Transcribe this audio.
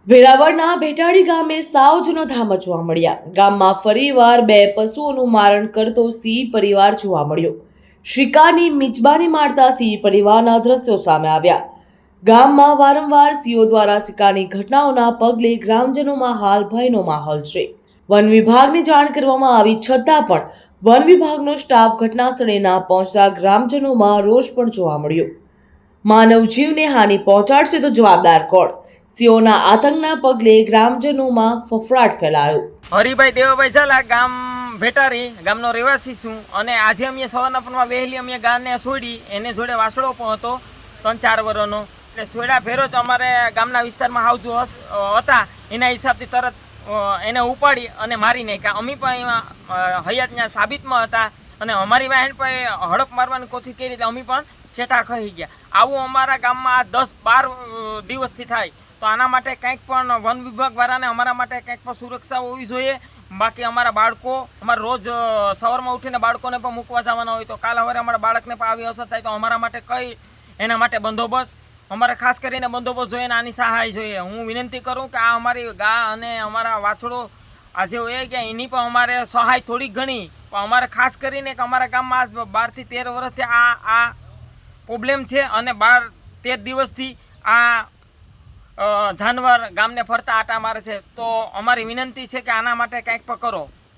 વેરાવળના ભેટાડી ગામે સાવ જૂનો ધામ જોવા મળ્યા. ગામમાં ફરીવાર બે પશુઓનું મારણ કરતો સિંહ પરિવાર જોવા મળ્યો. શિકારની મિજબાની મારતા સિંહ પરિવારના દ્રશ્યો સામે આવ્યા. ગામમાં વારંવાર સિંહો દ્વારા શિકારની ઘટનાઓના પગલે ગ્રામજનોમાં હાલ ભયનો માહોલ છે. વન વિભાગને જાણ કરવામાં આવી છતાં પણ વન વિભાગનો સ્ટાફ ઘટના સ્થળે ના પહોંચતા ગ્રામજનોમાં રોષ પણ જોવા મળ્યો. માનવ જીવને હાનિ પહોંચાડશે તો જવાબદાર કોણ? સિંહોના આતંકના પગલે ગ્રામજનોમાં ફફડાટ ફેલાયો. હરિભાઈ દેવાભાઈ ઝાલા, ગામ ભેટારી, ગામનો રહેવાસી છું. અને આજે અમે સવારના પરમાં વહેલી અમે ગામને છોડી, એને જોડે વાસળો પણ હતો 3-4 વર્ષનો. એટલે છોડ્યા ફેરો તો અમારે ગામના વિસ્તારમાં હાવજો હતા, એના હિસાબથી તરત એને ઉપાડી અને મારી નાખ્યા. અમે પણ એમાં હયાતના સાબિતમાં હતા અને અમારી વાહન પર હડપ મારવાની કોશિશ કરી એટલે અમે પણ શેઠા ખહી ગયા. આવું અમારા ગામમાં 10-12 દિવસથી થાય. તો આના માટે કંઈક પણ વન વિભાગ વાળાને અમારા માટે કંઈક પણ સુરક્ષા હોવી જોઈએ. બાકી અમારા બાળકો, અમારે રોજ સવારમાં ઉઠીને બાળકોને પણ મૂકવા જવાના હોય, તો કાલ સવારે અમારા બાળકને પણ આવી અસર થાય તો અમારા માટે કઈ એના માટે બંદોબસ્ત, અમારે ખાસ કરીને બંદોબસ્ત જોઈએ ને આની સહાય જોઈએ. હું વિનંતી કરું કે આ અમારી ગા અને અમારા વાછડો આજે હોય ગયા એની પણ અમારે સહાય થોડી ઘણી, પણ અમારે ખાસ કરીને કે અમારા ગામમાં 12 થી 13 વર્ષથી આ પ્રોબ્લેમ છે અને 12-13 દિવસથી આ જાનવર ગામને ફરતા આટા મારે છે. તો અમારી વિનંતી છે કે આના માટે કંઈક પણ કરો.